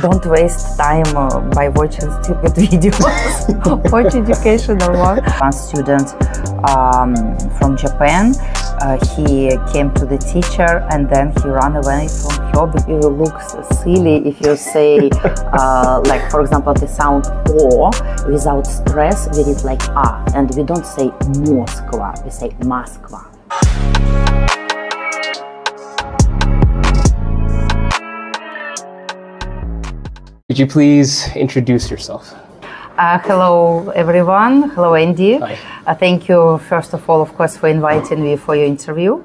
don't waste time by watching stupid videos. Watch educational one. One student from Japan, he came to the teacher and then he ran away from her because it looks silly if you say, like for example, the sound O without stress, we read like A, and we don't say Moskva, we say Moskva. Could you please introduce yourself? Hello everyone. Hello Andy. Hi. Thank you first of all, of course, for inviting me for your interview.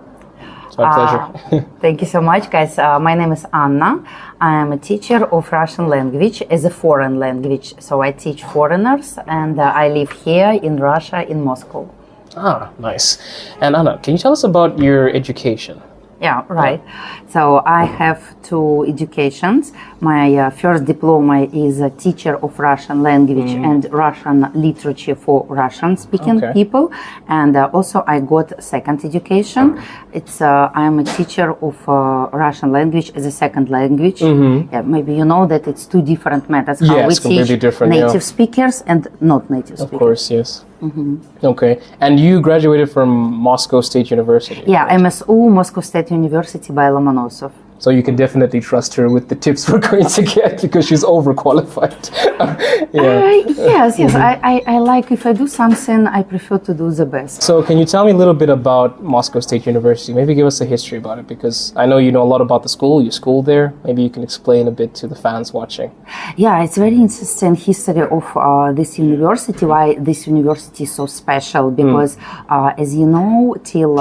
It's my pleasure. Thank you so much, guys. My name is Anna. I am a teacher of Russian language as a foreign language. So I teach foreigners and I live here in Russia, in Moscow. Ah, nice. And Anna, can you tell us about your education? Yeah, right. So I have two educations. My first diploma is a teacher of Russian language and Russian literature for Russian-speaking people. And also I got second education. It's I'm a teacher of Russian language as a second language. Yeah, maybe you know that it's two different methods. How we teach native speakers and not native speakers. Of course, yes. Okay. And you graduated from Moscow State University? Yeah, right? MSU, Moscow State University by Lomonosov. So you can definitely trust her with the tips we're going to get because she's overqualified. Yes. I like if I do something, I prefer to do the best. So can you tell me a little bit about Moscow State University? Maybe give us a history about it because I know you know a lot about the school. You schooled there. Maybe you can explain a bit to the fans watching. Yeah, it's very interesting history of this university. Why this university is so special? Because as you know, till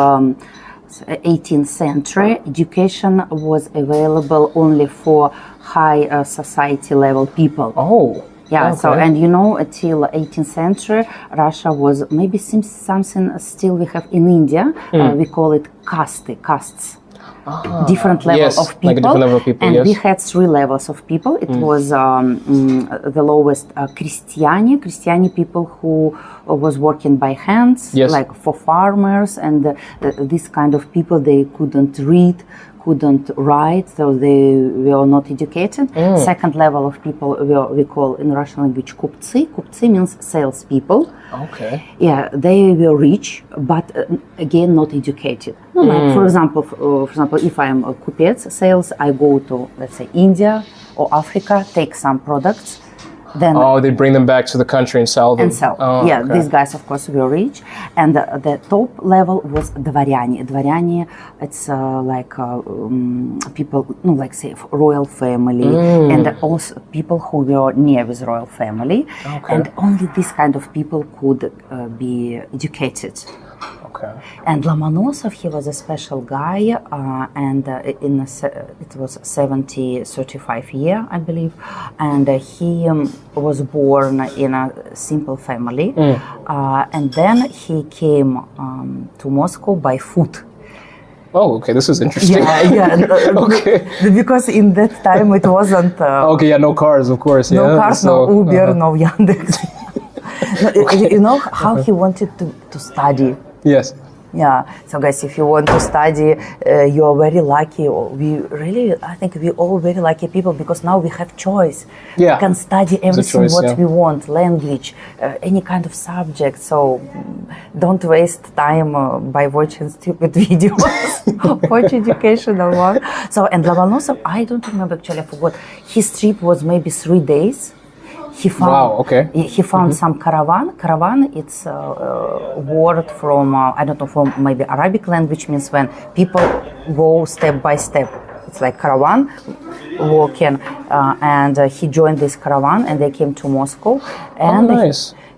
18th century, education was available only for high society level people. Oh. Yeah, okay. so, and you know, until 18th century, Russia was maybe something still we have in India. We call it castes. Different level of people, like a different level of people, and we had three levels of people. It was the lowest Christiani people who was working by hands, like for farmers, and this kind of people, they couldn't read, couldn't write, so they were not educated. Second level of people we call in Russian language kupцы. Kupцы means salespeople. Okay. Yeah, they were rich, but again not educated. No, like for example, if I am a kupец sales, I go to, let's say, India or Africa, take some products. Then they bring them back to the country and sell them. These guys, of course, were rich, and the top level was dvoryane. Dvoryane, it's like people, like say royal family, and also people who were near with royal family, and only this kind of people could be educated. Okay. And Lomonosov, he was a special guy, and it was 35 year, I believe, and he was born in a simple family, and then he came to Moscow by foot. Oh, okay, this is interesting. Okay. Because in that time it wasn't... no cars, of course. No cars, no Uber, no Yandex. You know how he wanted to study. Yes. Yeah. So guys, if you want to study, you are very lucky. I think we all very lucky people because now we have choice. Yeah. We can study everything we want, language, any kind of subject. So don't waste time by watching stupid videos. Watch educational one. So, and Lomonosov, I don't remember actually, I forgot. His trip was maybe 3 days. He found, he found some caravan. Caravan, it's a word from, I don't know, from maybe Arabic language, means when people go step by step. It's like caravan walking, and he joined this caravan and they came to Moscow. And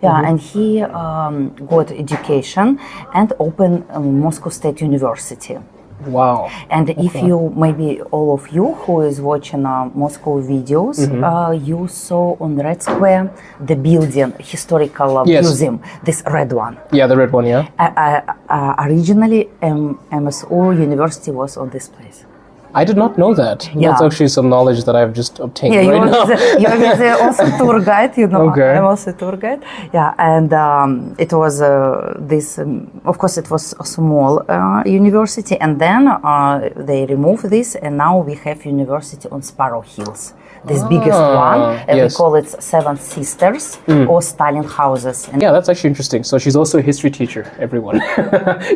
and he got education and opened Moscow State University. Wow. And if you, maybe all of you who is watching Moscow videos, you saw on Red Square the building, historical museum, this red one. Yeah, the red one, originally, MSU University was on this place. I did not know that. Yeah. That's actually some knowledge that I've just obtained right now. You're also tour guide, you know. Okay. I'm also tour guide. Yeah, and it was this, of course, it was a small university, and then they removed this, and now we have university on Sparrow Hills. this biggest one, and we call it Seven Sisters or Stalin houses. And that's actually interesting. So she's also a history teacher, everyone.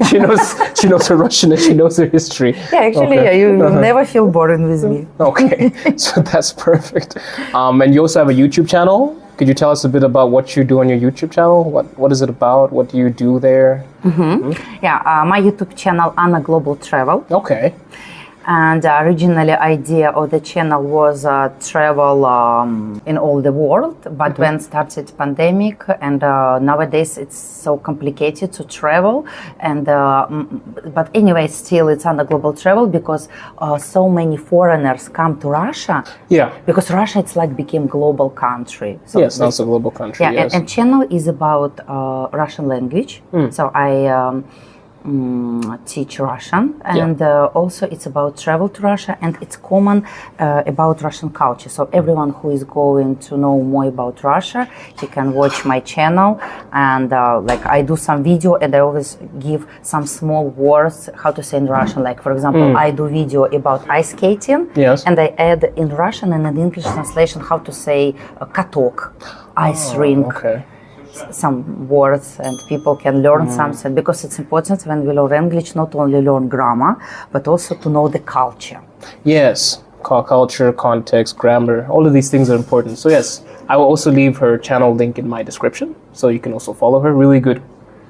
she knows her Russian and she knows her history. Yeah, actually, you never feel boring with me. Okay, so that's perfect. And you also have a YouTube channel. Could you tell us a bit about what you do on your YouTube channel? What is it about? What do you do there? Yeah, my YouTube channel, Anna Global Travel. Okay. And originally idea of the channel was travel in all the world, but when started pandemic and nowadays it's so complicated to travel, and but anyway still it's under global travel because so many foreigners come to Russia. Yeah. Because Russia it's like became global country. So yes, now it's a global country. Yeah, yes. and channel is about Russian language. So I teach Russian, and also it's about travel to Russia, and it's common about Russian culture. So everyone who is going to know more about Russia, he can watch my channel, and like I do some video, and I always give some small words how to say in Russian. Like for example, I do video about ice skating, and I add in Russian and in English translation how to say katok, ice rink. Okay. Some words, and people can learn something, because it's important when we learn English not only learn grammar but also to know the culture. Yes, culture, context, grammar, all of these things are important. So yes, I will also leave her channel link in my description, so you can also follow her. Really good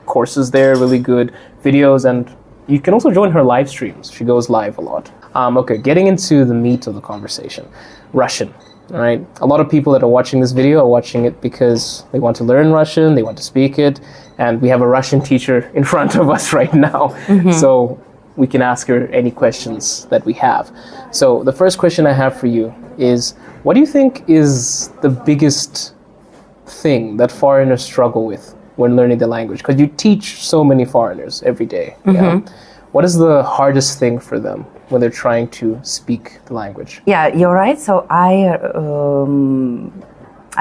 courses there, really good videos, and you can also join her live streams. She goes live a lot. Okay, getting into the meat of the conversation. Russian. All right. A lot of people that are watching this video are watching it because they want to learn Russian, they want to speak it, and we have a Russian teacher in front of us right now. So we can ask her any questions that we have. So the first question I have for you is, what do you think is the biggest thing that foreigners struggle with when learning the language? Because you teach so many foreigners every day. Yeah? What is the hardest thing for them when they're trying to speak the language? Yeah, you're right. So I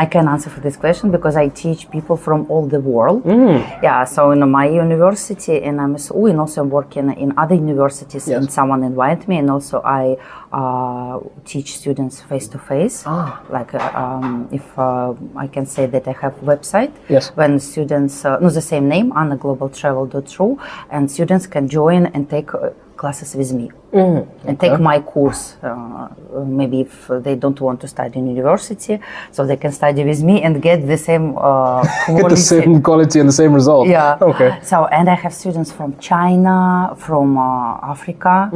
can answer for this question because I teach people from all the world. Yeah, so in my university in MSU, and also I'm working in other universities, and someone invited me, and also I teach students face to face. Like if I can say that I have a website when students know the same name, annaglobaltravel.ru, and students can join and take classes with me and take my course. Maybe if they don't want to study in university, so they can study with me and get the same quality. Get the same quality and the same result. Yeah. Okay. So, and I have students from China, from Africa,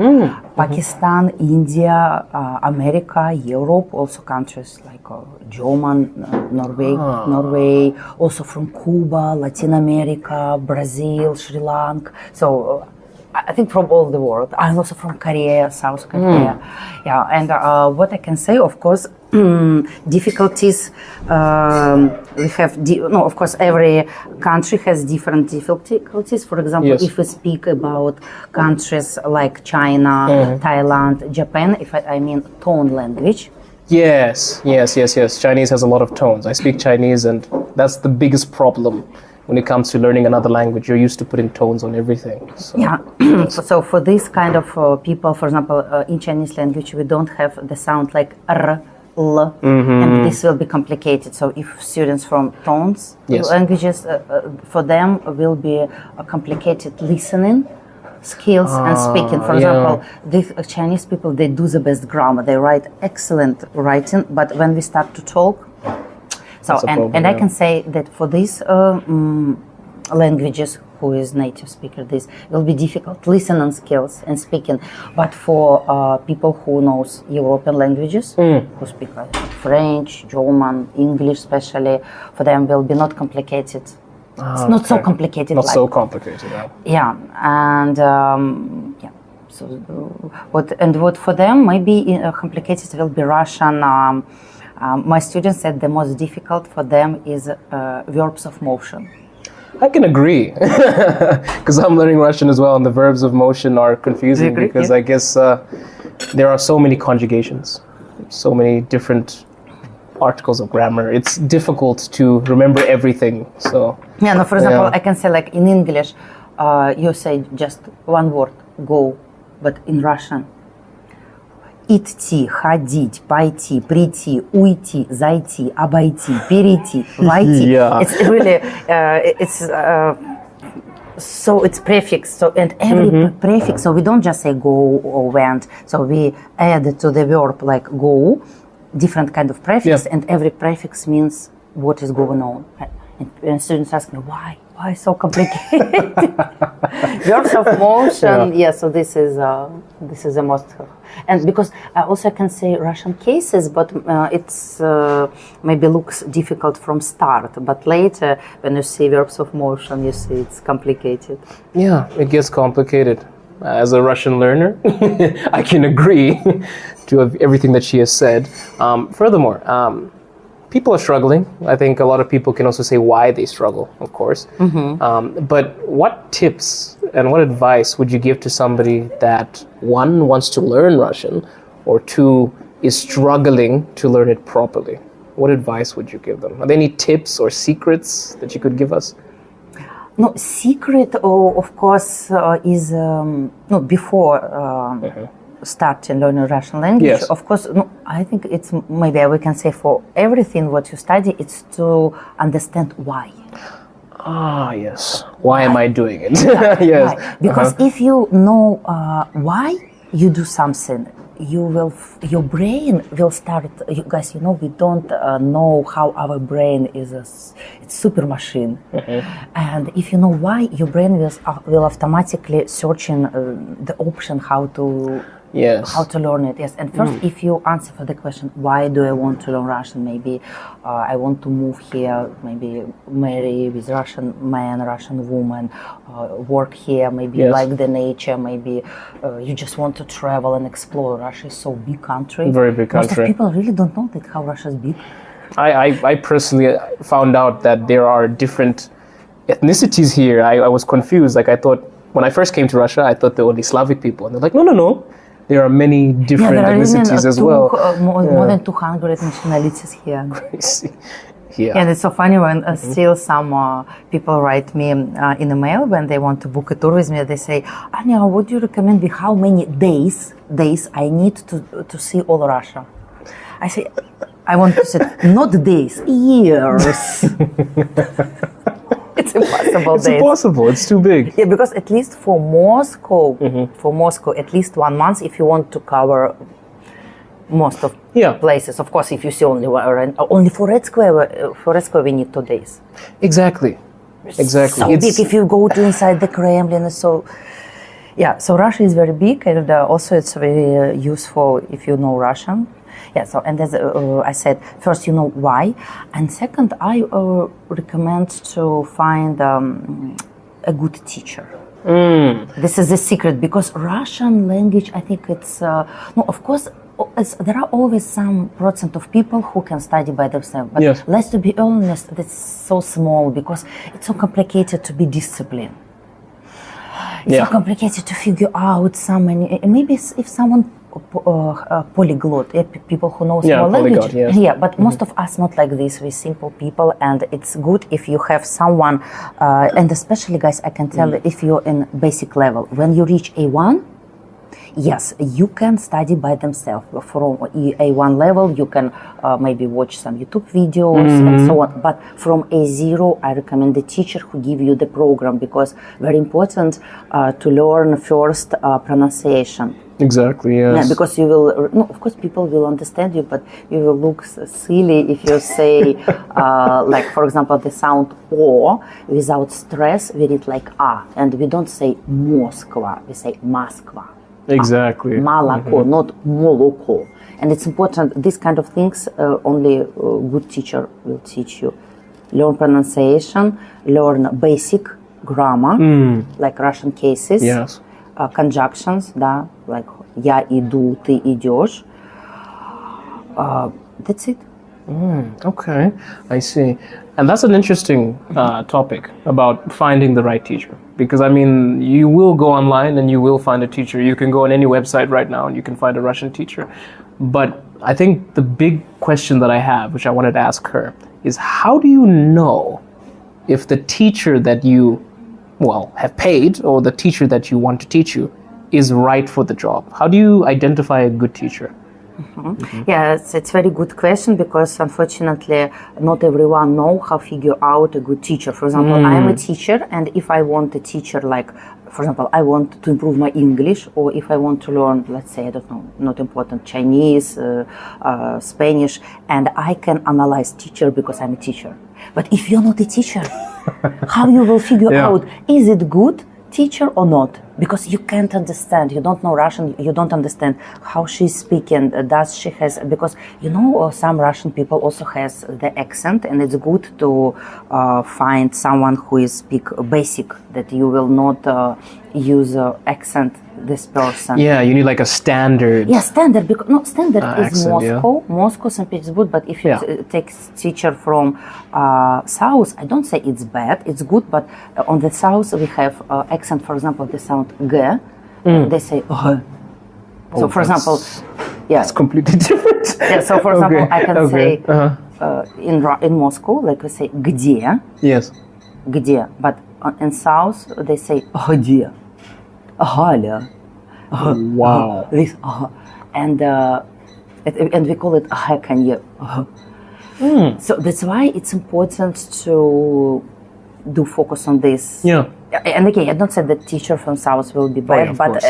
Pakistan, India, America, Europe, also countries like German, Norway, also from Cuba, Latin America, Brazil, Sri Lanka. So I think from all the world. I'm also from Korea, South Korea. Yeah, and what I can say, of course, difficulties. We have, of course, every country has different difficulties. For example, if we speak about countries like China, Thailand, Japan, if I mean tone language. Yes. Chinese has a lot of tones. I speak Chinese, and that's the biggest problem. When it comes to learning another language, you're used to putting tones on everything. So. Yeah, so for this kind of people, for example, in Chinese language, we don't have the sound like R, L, and this will be complicated. So if students from tones languages, for them will be a complicated listening skills and speaking. For example, these Chinese people, they do the best grammar. They write excellent writing, but when we start to talk, so and I can say that for these languages, who is native speaker, this will be difficult listening skills and speaking. But for people who knows European languages, who speak French, German, English, especially, for them will be not complicated. It's not so complicated. Not so complicated. Yeah, and So what for them maybe complicated will be Russian. My students said the most difficult for them is verbs of motion. I can agree, because I'm learning Russian as well, and the verbs of motion are confusing because I guess there are so many conjugations, so many different articles of grammar. It's difficult to remember everything. So yeah, no. For example, I can say like in English, you say just one word, go, but in Russian, идти, ходить, пойти, прийти, уйти, зайти, обойти, перейти, войти. Yeah. It's really, so it's prefix. So and every prefix. So we don't just say go or went. So we add to the verb like go, different kind of prefix, and every prefix means what is going on. And students ask me why so complicated. Verbs of motion. So this is the most. And because I also can say Russian cases, but it's maybe looks difficult from start. But later, when you see verbs of motion, you see it's complicated. Yeah, it gets complicated. As a Russian learner, I can agree to everything that she has said. Furthermore, people are struggling. I think a lot of people can also say why they struggle, of course. But what tips and what advice would you give to somebody that, one, wants to learn Russian, or two, is struggling to learn it properly? What advice would you give them? Are there any tips or secrets that you could give us? No, secret, of course, is before starting learning Russian language. Of course, I think it's maybe we can say for everything what you study, it's to understand why. Yes. Why am I doing it? Yes. Why? Because if you know why you do something, your brain will start. You guys, we don't know how our brain is. It's super machine, and if you know why, your brain will automatically searching the option how to learn it. Yes, and first, if you answer for the question, why do I want to learn Russian? Maybe I want to move here. Maybe marry with Russian man, Russian woman, work here. Maybe you like the nature. Maybe you just want to travel and explore. Russia is so big country. Very big country. Most of people really don't know that how Russia is big. I personally found out that there are different ethnicities here. I was confused. Like I thought when I first came to Russia, I thought there were only Slavic people, and they're like, no. There are many different ethnicities as well. More than 200 nationalities here. Crazy. Yeah. And it's so funny when still some people write me in a mail when they want to book a tour with me. They say, Anya, would you recommend me how many days I need to see all Russia? I say, I want to say, not days, years. It's impossible. It's impossible. It's too big. Yeah, because at least for Moscow, at least 1 month if you want to cover most of places. Of course, if you see only for Red Square, we need 2 days. Exactly. So big if you go to inside the Kremlin. So Russia is very big, and also it's very useful if you know Russian. Yeah, so and as I said, first you know why, and second I recommend to find a good teacher. This is the secret, because Russian language, I think it's of course there are always some % of people who can study by themselves, but let's to be honest, that's so small because it's so complicated to be disciplined. It's so complicated to figure out maybe if someone polyglot, people who know small language. But most of us not like this. We're simple people, and it's good if you have someone, and especially guys, I can tell if you're in basic level, when you reach A1, yes, you can study by themselves. From A1 level, you can maybe watch some YouTube videos and so on. But from A0, I recommend the teacher who give you the program, because very important to learn first pronunciation. Exactly, yes. Yeah, because you will, of course people will understand you, but you will look silly if you say, like for example, the sound O without stress, we read like A, and we don't say Moskva, we say Moskva. Exactly. Malako, not moloko. And it's important, these kind of things only a good teacher will teach you. Learn pronunciation, learn basic grammar, like Russian cases. Yes. Conjunctions, like я иду, ты идешь. That's it. Okay, I see. And that's an interesting topic about finding the right teacher. Because, I mean, you will go online and you will find a teacher. You can go on any website right now and you can find a Russian teacher. But I think the big question that I have, which I wanted to ask her, is how do you know if the teacher that you have paid, or the teacher that you want to teach you, is right for the job? How do you identify a good teacher? Yeah, it's a very good question, because unfortunately not everyone know how figure out a good teacher. For example, I am a teacher, and if I want a teacher, like, for example, I want to improve my English, or if I want to learn, let's say, I don't know, not important, Chinese, Spanish, and I can analyze teacher because I'm a teacher. But if you're not a teacher, how you will figure out, is it good teacher or not? Because you can't understand, you don't know Russian, you don't understand how she's speaking, does she has, because some Russian people also has the accent, and it's good to find someone who is speak basic, that you will not use accent this person. Yeah, you need like a standard. Yeah, standard, because standard is accent, Moscow, St. Petersburg, but if you take teacher from south, I don't say it's bad, it's good, but on the south we have accent, for example, the sound G, they say so for example, it's completely different. Yeah, so for example, I can say in Moscow, like we say где. Yes. Где, but in south they say где. Галя. Wow. This and we call it hakanye. So that's why it's important to do focus on this. Yeah. And again, I don't say that teacher from south will be bad, but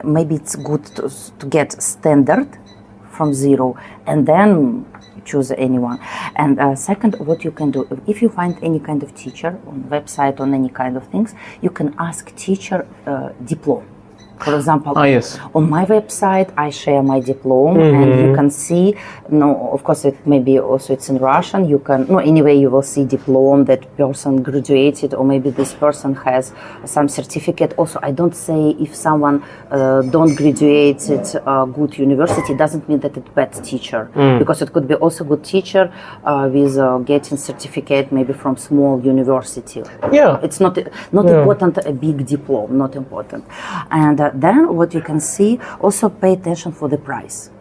maybe it's good to get standard from zero, and then choose anyone. And second, what you can do, if you find any kind of teacher on website, on any kind of things, you can ask teacher diploma. For example, on my website, I share my diploma, and you can see, of course, it maybe also it's in Russian, you can, anyway, you will see diploma, that person graduated, or maybe this person has some certificate. Also, I don't say if someone don't graduate at a good university, doesn't mean that it's bad teacher, because it could be also good teacher with getting certificate maybe from small university. Yeah. It's not important, a big diploma, not important. And then what you can see, also pay attention for the price.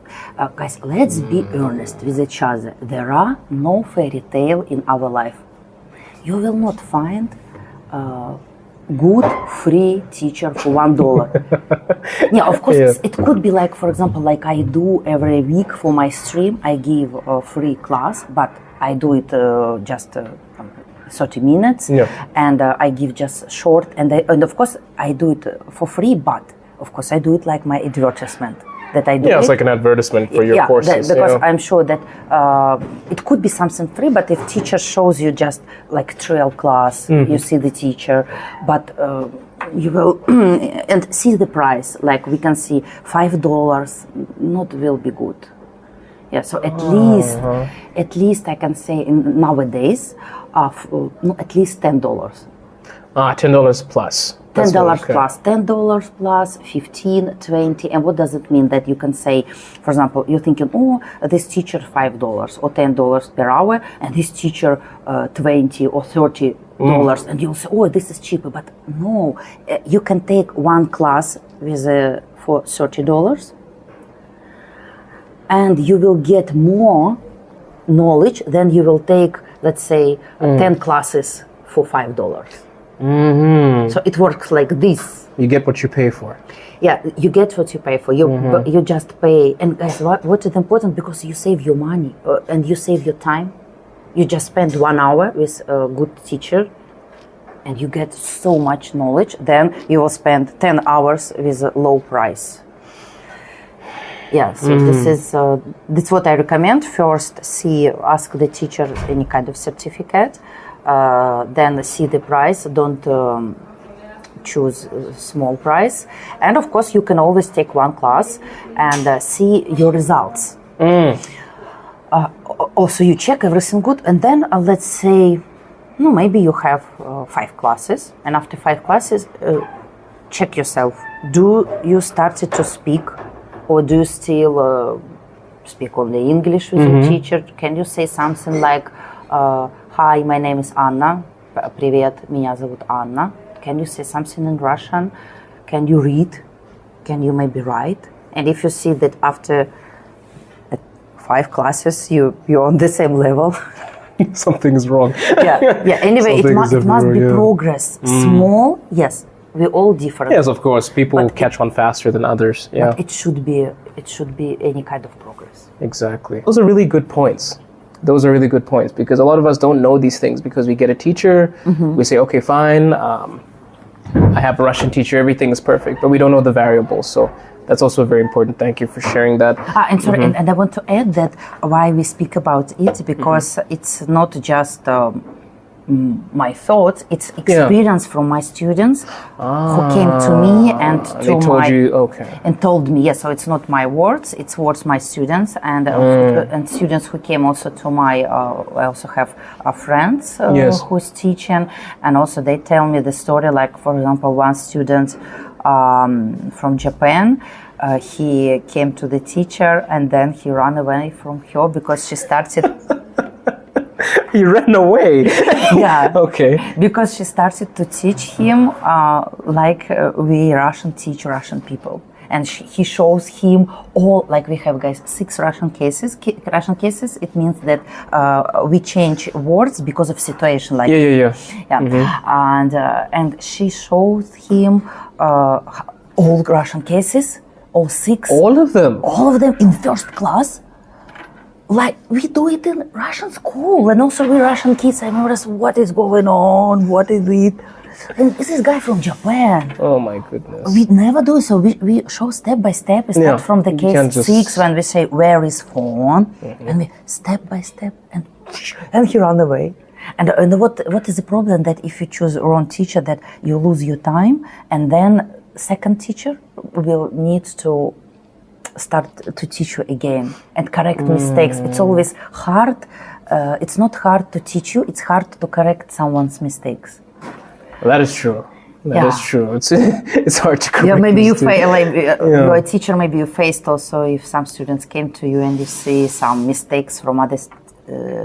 Guys, let's be honest with each other. There are no fairy tale in our life. You will not find good free teacher for $1. Yeah, of course, it could be like, for example, like I do every week for my stream, I give a free class, but I do it just 30 minutes, and I give just short, and of course I do it for free, but of course I do it like my advertisement that I do. Yeah, it's like an advertisement for your courses. Because I'm sure that it could be something free, but if teacher shows you just like trial class, you see the teacher, but you will and see the price. Like we can see $5 not will be good. Yeah, so at least I can say nowadays, at least $10. $10 plus. $10 plus, $10 plus, 15, 20, and what does it mean? That you can say, for example, you're thinking, this teacher $5 or $10 per hour, and this teacher $20 or $30, and you'll say, this is cheaper. But no, you can take one class with for $30, and you will get more knowledge than you will take, let's say, 10 classes for $5. So it works like this. You get what you pay for. Yeah, you get what you pay for. You just pay. And guys, what is important? Because you save your money and you save your time. You just spend 1 hour with a good teacher, and you get so much knowledge. Then you will spend 10 hours with a low price. Yeah, so this is what I recommend. First, ask the teacher any kind of certificate. Then see the price. Don't choose a small price. And of course, you can always take one class and see your results. Also, you check everything good, and then let's say, maybe you have 5 classes, and after 5 classes, check yourself. Do you started to speak, or do you still speak only English with your teacher? Can you say something like, "Hi, my name is Anna. Привет, меня зовут Anna." Can you say something in Russian? Can you read? Can you maybe write? And if you see that after 5 classes you're on the same level, something is wrong. Yeah. Anyway, it must be progress. Small, yes. we're all different. Yes, of course. People catch on faster than others. Yeah. But it should be any kind of progress. Exactly. Those are really good points. Because a lot of us don't know these things because we get a teacher, we say, okay, fine, I have a Russian teacher, everything is perfect, but we don't know the variables. So that's also very important. Thank you for sharing that. And sorry, and I want to add that why we speak about it, because it's not just my thoughts, it's experience from my students who came to me and told me, so it's not my words, it's words my students and students who came also to my I also have friends who's teaching, and also they tell me the story, like for example one student from Japan, he came to the teacher and then he ran away from her because she started He ran away. Yeah. Okay. Because she started to teach him like we Russian teach Russian people. And he shows him all, like we have, guys, 6 Russian cases. It means that we change words because of situation. Like and she shows him all Russian cases, all 6. All of them in first class. Like we do it in Russian school, and also we Russian kids. I remember what is going on, what is it? And this is guy from Japan. Oh my goodness. We never do so. We show step by step. We start from the case 6 when we say where is phone, and we step by step, and he ran away. And what is the problem that if you choose wrong teacher, that you lose your time, and then second teacher will need to start to teach you again and correct mistakes. It's always hard. It's not hard to teach you. It's hard to correct someone's mistakes. That is true. That is true. It's hard to correct. Yeah, maybe you fail. You're a teacher. Maybe you faced also if some students came to you and you see some mistakes from other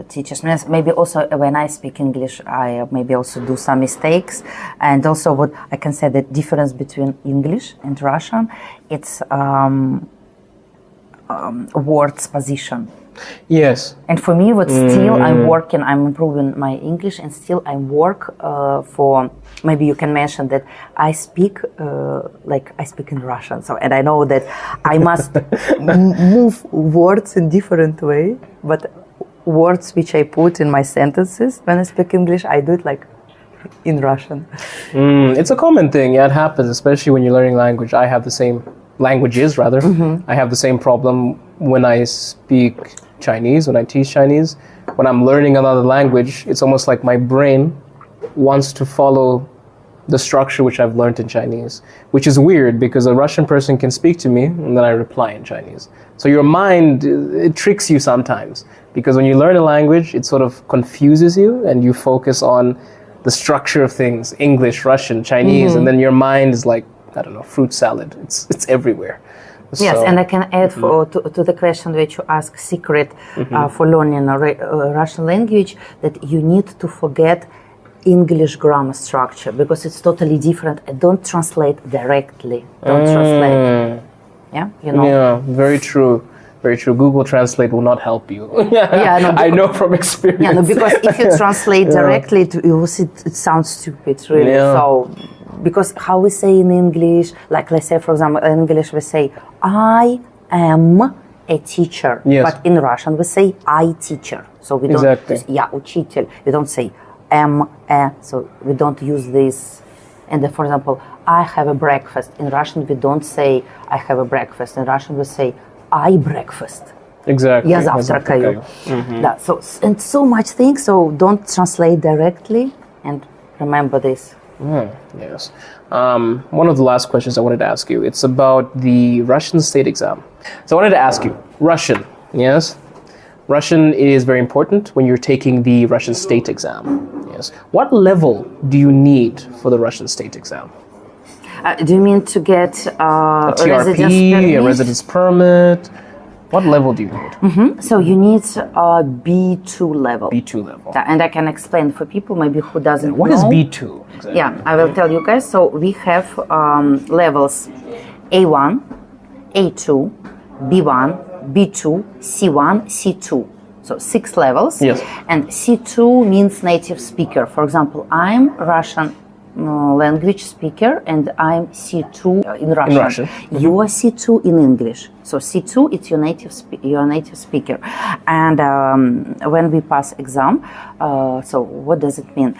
teachers. Maybe also when I speak English, I maybe also do some mistakes. And also, what I can say, the difference between English and Russian, it's words position. Yes. And for me, what still I'm working, I'm improving my English, and still I work for, maybe you can mention that I speak like I speak in Russian. So, and I know that I must move words in different way, but words which I put in my sentences when I speak English, I do it like in Russian. It's a common thing. Yeah, it happens, especially when you're learning language. I have the same languages, rather. I have the same problem when I speak Chinese, when I teach Chinese. When I'm learning another language, it's almost like my brain wants to follow the structure which I've learned in Chinese, which is weird because a Russian person can speak to me and then I reply in Chinese. So your mind, it tricks you sometimes because when you learn a language, it sort of confuses you and you focus on the structure of things, English, Russian, Chinese, and then your mind is like, I don't know, fruit salad. It's everywhere. Yes, and I can add to the question that you ask, secret for learning Russian language, that you need to forget English grammar structure because it's totally different. Don't translate directly. Don't translate. Yeah, you know. Yeah, very true. Very true. Google Translate will not help you. I know from experience. Yeah, no, because if you translate directly, you will see it sounds stupid, really. Yeah. So, because how we say in English, like let's say, for example, in English we say, I am a teacher. Yes. But in Russian we say, I teacher. So we don't, учитель. We don't say, so we don't use this. And for example, I have a breakfast. In Russian we don't say, I have a breakfast. In Russian we say, I breakfast. Exactly. Я завтракаю. So, and so much things, so don't translate directly and remember this. Yes. One of the last questions I wanted to ask you, it's about the Russian state exam. So I wanted to ask you, Russian, yes? Russian is very important when you're taking the Russian state exam, yes. What level do you need for the Russian state exam? Do you mean to get a TRP, a residence permit? What level do you need? So you need a B2 level. B2 level. And I can explain for people maybe who doesn't know. What is B2 exactly? Yeah, I will tell you guys. So we have levels A1, A2, B1, B2, C1, C2. So 6 levels. Yes. And C2 means native speaker. For example, I'm Russian language speaker, and I'm C2 in Russian. In Russian. Mm-hmm. You are C2 in English. So C2, it's your native speaker. And when we pass exam, so what does it mean?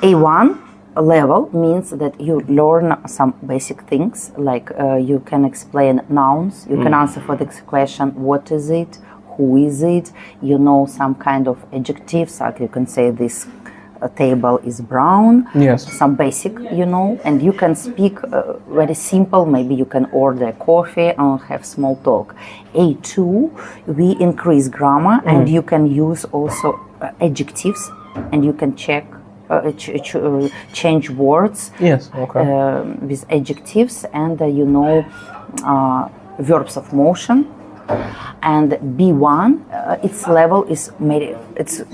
A1 level means that you learn some basic things, like you can explain nouns, you can answer for the question, what is it, who is it, you know some kind of adjectives, like you can say this table is brown, yes, some basic, you know, and you can speak very simple, maybe you can order coffee and have small talk. A2, we increase grammar, and you can use also adjectives, and you can check change words, yes, okay, with adjectives, and you know verbs of motion. And B1, its level is it's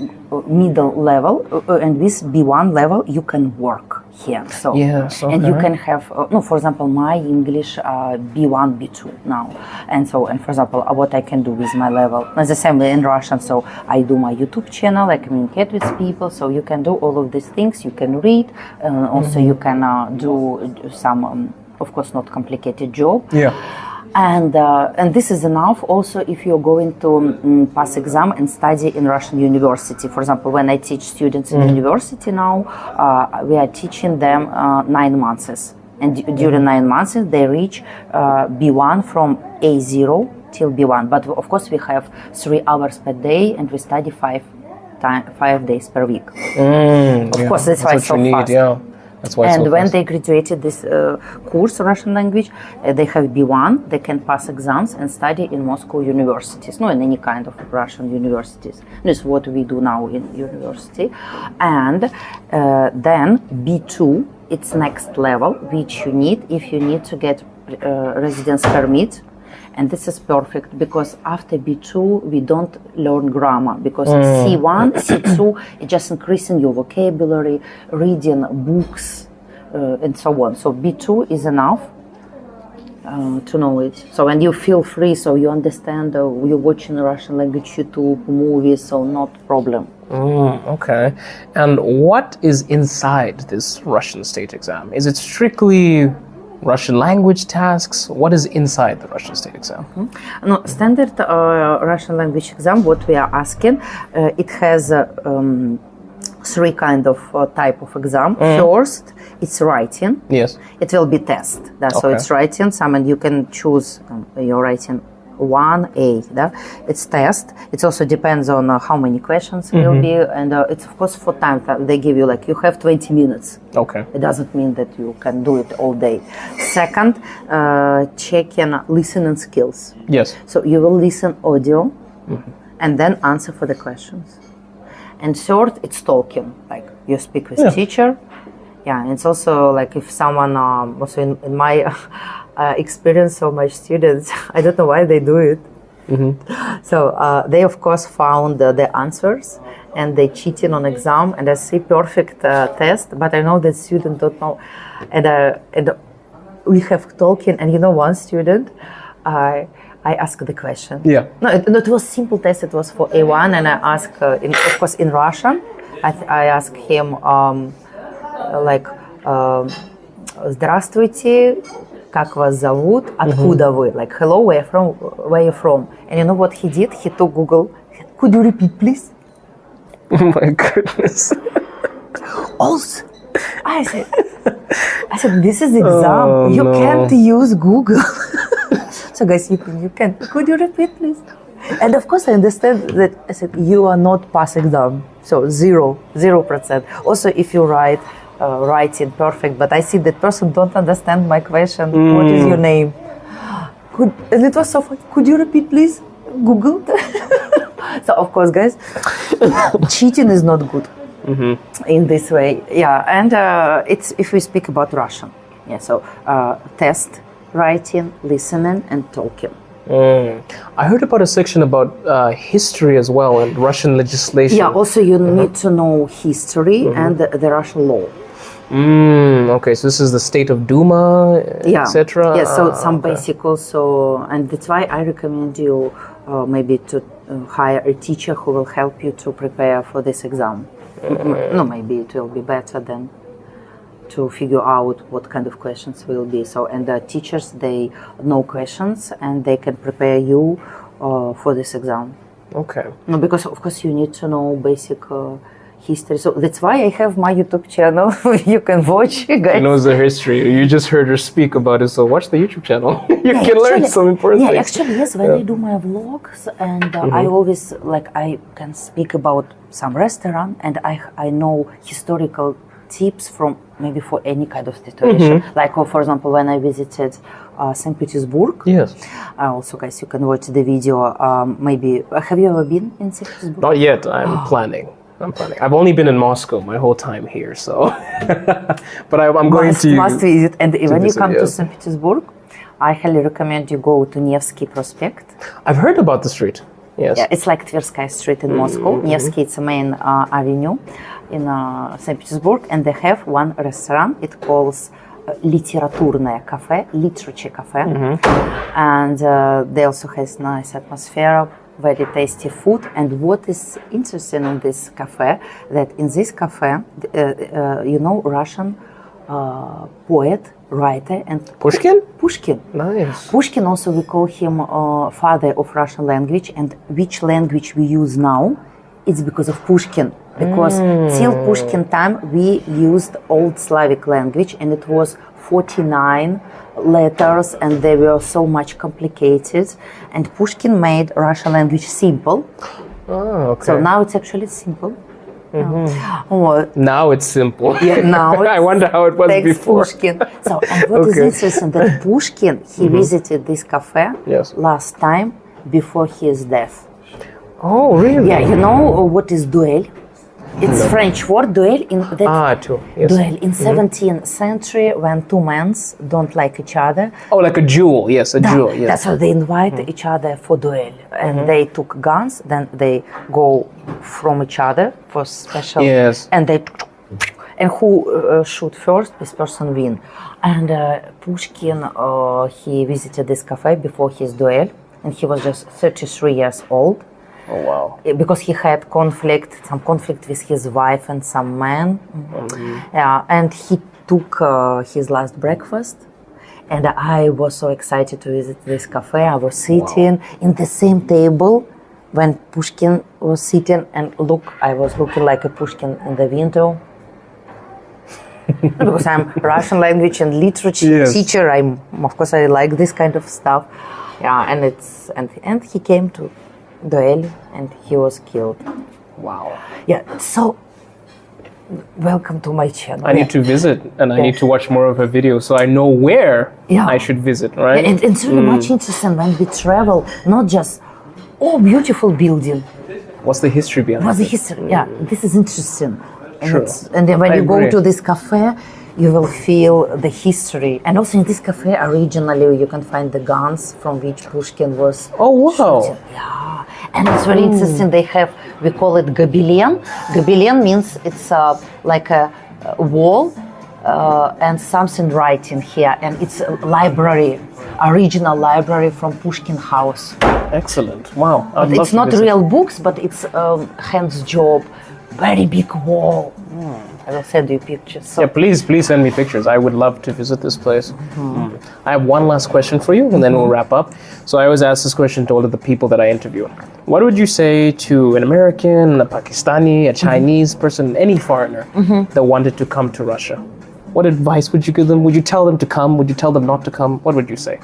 middle level, and with B1 level you can work here. So yes, okay. And you can have no, for example, my English B1, B2 now, and so, and for example, what I can do with my level, it's the same in Russian. So I do my YouTube channel, I communicate with people. So you can do all of these things. You can read, also you can do some, of course, not complicated job. Yeah. And this is enough also if you're going to pass exam and study in Russian university. For example, when I teach students in university now, we are teaching them 9 months. And during 9 months, they reach B1 from A0 till B1. But of course, we have 3 hours per day, and we study 5 days per week. Of course, that's why it's so fast. Yeah. That's why and so when they graduated this course, Russian language, they have B1, they can pass exams and study in Moscow universities, no, in any kind of Russian universities. This is what we do now in university. And then B2, it's next level, which you need if you need to get residence permit. And this is perfect because after B2 we don't learn grammar, because C1, C2 is just increasing your vocabulary, reading books, and so on. So B2 is enough to know it. So, and you feel free, so you understand, you're watching Russian language YouTube movies, so not problem. Okay. And what is inside this Russian state exam? Is it strictly Russian language tasks? What is inside the Russian state exam? No, standard Russian language exam, what we are asking, it has 3 kind of type of exam. First, it's writing. Yes. It will be test. So it's writing. And you can choose your writing 1A. It's test. It also depends on how many questions will be, and it's of course for time. They give you like you have 20 minutes. Okay. It doesn't mean that you can do it all day. Second, checking listening skills. Yes. So you will listen audio, and then answer for the questions. And third, it's talking. Like you speak with teacher. Yeah, and it's also like if someone also in my experience, so my students, I don't know why they do it. So they of course found the answers, and they cheating on exam, and I see perfect test, but I know that students don't know, and we have talking, and one student, I asked the question. Yeah. No, it was simple test. It was for A1, and I asked, of course, in Russian. I asked him like, "Здравствуйте, как вас зовут? Откуда вы?" Like, "Hello, where you from?" And you know what he did? He took Google. "Could you repeat, please?" Oh my goodness. Also, I said, this is exam. You can't use Google. So guys, you can. "Could you repeat, please?" And of course, I understand that. I said, you are not pass exam. So 0%. Also, if you writing perfect, but I see that person don't understand my question. What is your name? And it was so funny. "Could you repeat, please?" Google. So of course, guys, cheating is not good in this way. Yeah, and it's if we speak about Russian. Yeah, so test, writing, listening, and talking. I heard about a section about history as well and Russian legislation. Yeah, also you need to know history and the Russian law. Okay, so this is the state of Duma, etc. Yeah, so some basic also, and that's why I recommend you maybe to hire a teacher who will help you to prepare for this exam. No, maybe it will be better than to figure out what kind of questions will be. So, and the teachers, they know questions and they can prepare you for this exam. Okay. No, because of course you need to know basic history. So that's why I have my YouTube channel. You can watch, guys. She knows the history. You just heard her speak about it, so watch the YouTube channel. You can learn some important things. Yeah, actually, yes. When I do my vlogs, and I always I can speak about some restaurant, and I know historical tips from maybe for any kind of situation. Like, for example, when I visited St. Petersburg. Yes. Also, guys, you can watch the video. Maybe have you ever been in St. Petersburg? Not yet. I'm planning. I've only been in Moscow my whole time here, so. But I'm going to must visit. And when you come to yes. St. Petersburg, I highly recommend you go to Nevsky Prospect. I've heard about the street. Yes. Yeah, it's like Tverskaya Street in Moscow. Nevsky, it's a main avenue in St. Petersburg, and they have one restaurant. It calls Literatурное cafe, Literature cafe, and they also has nice atmosphere, very tasty food. And what is interesting in this cafe, that in this cafe, Russian poet, writer, and Pushkin? Pushkin. Nice. Pushkin also, we call him father of Russian language, and which language we use now, it's because of Pushkin. Because till Pushkin time we used Old Slavic language, and it was 49 letters, and they were so much complicated. And Pushkin made Russian language simple. Oh, okay. So now it's actually simple. Now it's simple. Yeah, now I wonder how it was before. Pushkin. So, and what is interesting, that Pushkin, he visited this cafe last time before his death. Oh, really? Yeah, you know what is duel? It's French word, duel. Duel in 17th century, when two men don't like each other. Oh, like a duel, yes, a duel. Yes. That's how they invite each other for duel. And they took guns, then they go from each other for special. Yes. And who shoot first, this person win. And Pushkin, he visited this cafe before his duel, and he was just 33 years old. Oh, wow. Because he had some conflict with his wife and some man. Yeah, and he took his last breakfast. And I was so excited to visit this cafe. I was sitting in the same table when Pushkin was sitting, and I was looking like a Pushkin in the window. Because I'm Russian language and literature teacher. Of course, I like this kind of stuff. Yeah, and he came to duel, and he was killed. Wow. Yeah, so welcome to my channel. I need to visit, and I need to watch more of her videos so I know where I should visit, right? And it's really much interesting when we travel, not just, beautiful building. What's the history behind it? What's the history? Yeah, this is interesting. True. And then when you go to this cafe, you will feel the history. And also in this cafe, originally, you can find the guns from which Pushkin was shooting. Yeah, and it's very interesting. We call it gobelin. Gobelin means it's like a wall and something writing here. And it's a library, original library from Pushkin house. Excellent. Wow. But it's not real books, but it's hands job. Very big wall. I will send you pictures. So. Yeah, please send me pictures. I would love to visit this place. I have one last question for you, and then we'll wrap up. So I always ask this question to all of the people that I interview. What would you say to an American, a Pakistani, a Chinese person, any foreigner that wanted to come to Russia? What advice would you give them? Would you tell them to come? Would you tell them not to come? What would you say?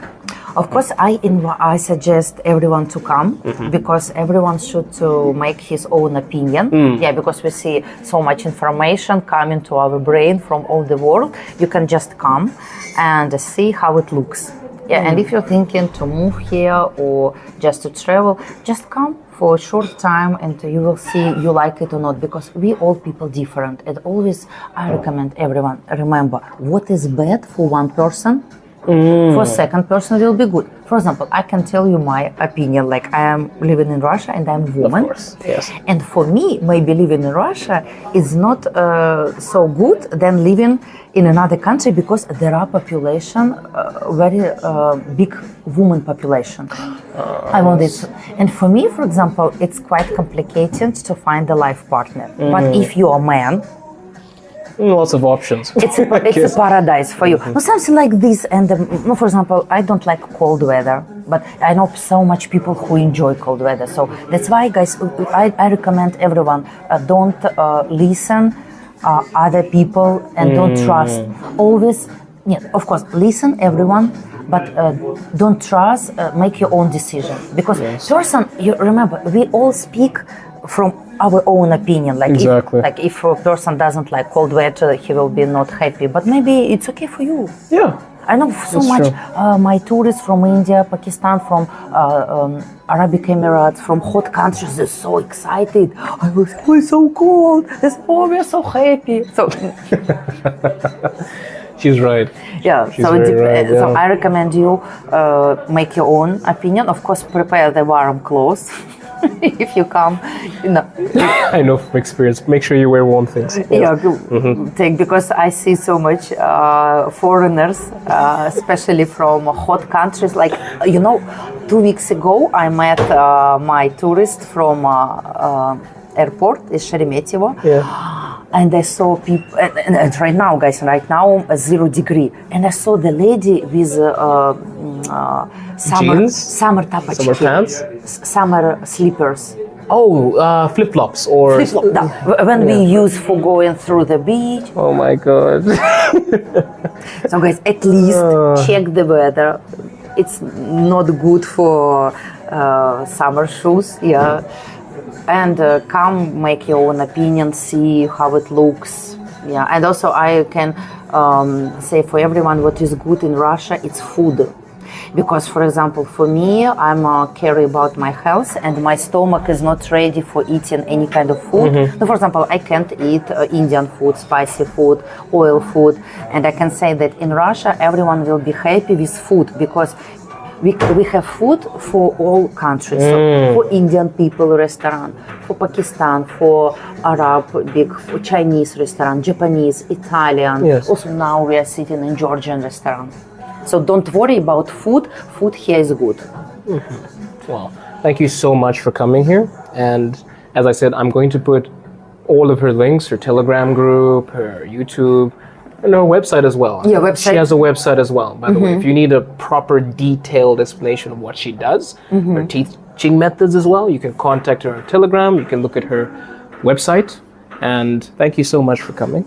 Of course, I suggest everyone to come, because everyone should to make his own opinion. Yeah, because we see so much information coming to our brain from all the world. You can just come and see how it looks. Yeah, and if you're thinking to move here or just to travel, just come for a short time and you will see you like it or not, because we all people different. And always I recommend everyone, remember, what is bad for one person, for second person will be good. For example, I can tell you my opinion, like I am living in Russia and I'm a woman. Of course, yes. And for me, maybe living in Russia is not so good than living in another country, because there are population, very big woman population. I want it. And for me, for example, it's quite complicated to find a life partner. But if you are a man, Lots of options. It's a paradise for you. No, something like this. And for example, I don't like cold weather, but I know so much people who enjoy cold weather. So that's why, guys, I recommend everyone don't listen other people and don't trust. Always, of course, listen everyone, but don't trust. Make your own decision, because person. You remember, we all speak from our own opinion. Like exactly. If a person doesn't like cold weather, he will be not happy. But maybe it's okay for you. Yeah. I know so much my tourists from India, Pakistan, from Arabic Emirates, from hot countries, they're so excited. It's so cold. We're so happy. So she's right. Yeah. She's So right, yeah. So I recommend you make your own opinion. Of course, prepare the warm clothes. If you come, I know from experience. Make sure you wear warm things. Yeah, because I see so much foreigners, especially from hot countries. Like 2 weeks ago, I met my tourist from airport in Sheremetyevo. Yeah. And I saw people, and right now, guys, 0 degree. And I saw the lady with summer tапachki. Summer pants? Summer slippers. Oh, flip-flops or... When we use for going through the beach. Oh my God. So guys, at least check the weather. It's not good for summer shoes, yeah. And come make your own opinion, see how it looks. Yeah, and also I can say for everyone what is good in Russia, it's food. Because, for example, for me, I'm care about my health and my stomach is not ready for eating any kind of food. So, for example, I can't eat Indian food, spicy food, oil food. And I can say that in Russia, everyone will be happy with food because we have food for all countries. So for Indian people restaurant, for Pakistan, for Arab, for Chinese restaurant, Japanese, Italian. Yes. Also now we are sitting in Georgian restaurant. So don't worry about food. Food here is good. Well, thank you so much for coming here. And as I said, I'm going to put all of her links, her Telegram group, her YouTube, and her website as well. Yeah, website. She has a website as well, by the way. If you need a proper detailed explanation of what she does, her teaching methods as well, you can contact her on Telegram, you can look at her website. And thank you so much for coming.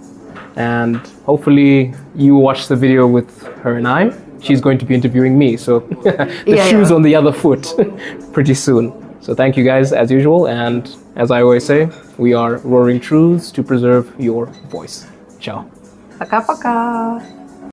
And hopefully you watch the video with her and I. She's going to be interviewing me, so the shoe's on the other foot pretty soon. So thank you guys as usual. And as I always say, we are roaring truths to preserve your voice. Ciao. Пока-пока.